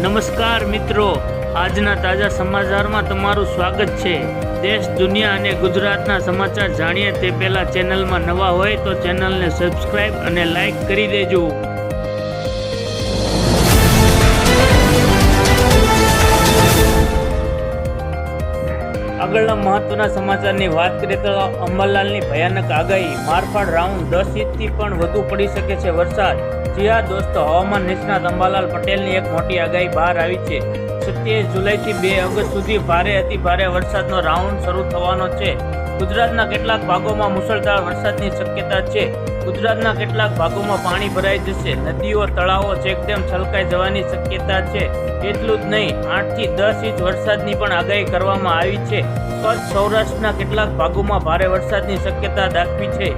નમસ્કાર મિત્રો, આજના તાજા સમાચારમાં તમારું સ્વાગત છે। દેશ, દુનિયા અને ગુજરાતના સમાચાર જાણીએ તે પહેલા ચેનલમાં નવા હોય તો ચેનલને સબસ્ક્રાઇબ અને લાઇક કરી દેજો। આગળના મહત્વના સમાચારની વાત કરીએ તો અંબાલાલની ભયાનક આગાહી, મારફાડ રાઉન્ડ 10 ઇંચથી પણ વધુ પડી શકે છે વરસાદ। જી હા દોસ્તો, હવામાન નિષ્ણાત અંબાલાલ પટેલની એક મોટી આગાહી બહાર આવી છે। 27 જુલાઈથી 2 ઓગસ્ટ સુધી ભારે અતિ ભારે વરસાદનો રાઉન્ડ શરૂ થવાનો છે। ગુજરાતના કેટલાક ભાગોમાં મુશળધાર વરસાદની શક્યતા છે। ગુજરાતના કેટલાક ભાગોમાં પાણી ભરાઈ જશે, નદીઓ, તળાવો, ચેકડેમ છલકાઈ જવાની શક્યતા છે। એટલું જ નહીં, 8 થી 10 ઇંચ વરસાદની પણ આગાહી કરવામાં આવી છે। કચ્છ, સૌરાષ્ટ્રના કેટલાક ભાગોમાં ભારે વરસાદની શક્યતા દાખવી છે।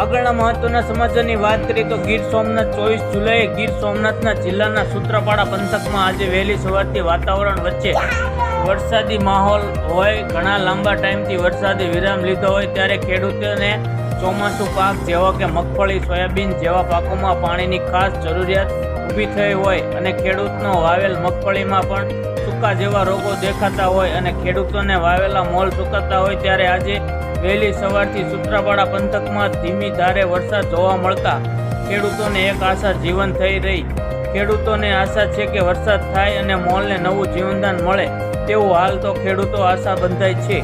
આગળના મહત્વના સમાચારની વાત કરીએ તો ગીર સોમનાથ 24 જુલાઈએ ગીર સોમનાથના જિલ્લાના સૂત્રાપાડા પંથકમાં આજે વહેલી સવારથી વાતાવરણ વચ્ચે વરસાદી માહોલ હોય। ઘણા લાંબા ટાઈમથી વરસાદે વિરામ લીધો હોય ત્યારે ખેડૂતોને ચોમાસું પાક જેવા કે મગફળી, સોયાબીન જેવા પાકોમાં પાણીની ખાસ જરૂરિયાત ઊભી થઈ હોય અને ખેડૂતનો વાવેલ મગફળીમાં પણ સૂકા જેવા રોગો દેખાતા હોય અને ખેડૂતોને વાવેલા મોલ સુકાતા હોય ત્યારે આજે વહેલી સવારથી સૂત્રાપાડા પંથકમાં ધીમી ધારે વરસાદ જોવા મળતા ખેડૂતોને એક આશા જીવન થઈ રહી। ખેડૂતોને આશા છે કે વરસાદ થાય અને મોલને નવું જીવનદાન મળે તેવું હાલ તો ખેડૂતો આશા બંધાય છે।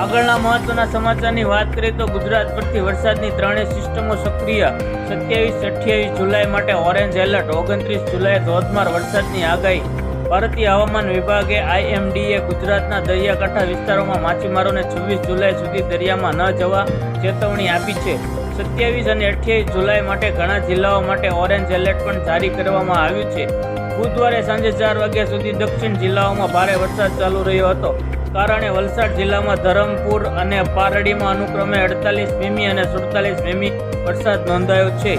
આગળના મહત્વના સમાચારની વાત કરીએ તો ગુજરાત પરથી વરસાદની ત્રણેય સિસ્ટમો સક્રિય। 27-28 જુલાઈ માટે ઓરેન્જ એલર્ટ, 29 જુલાઈએ ધોધમાર વરસાદની આગાહી। ભારતીય હવામાન વિભાગે IMDએ ગુજરાતના દરિયાકાંઠા વિસ્તારોમાં માછીમારોને 26 જુલાઈ સુધી દરિયામાં ન જવા ચેતવણી આપી છે। 27 અને 28 જુલાઈ માટે ઘણા જિલ્લાઓ માટે ઓરેન્જ એલર્ટ પણ જારી કરવામાં આવ્યું છે। બુધવારે સાંજે 4 વાગ્યા સુધી દક્ષિણ જિલ્લાઓમાં ભારે વરસાદ ચાલુ રહ્યો હતો, કારણે વલસાડ જિલ્લામાં ધરમપુર અને પારડીમાં અનુક્રમે 48 મીમી અને 47 મીમી વરસાદ નોંધાયો છે।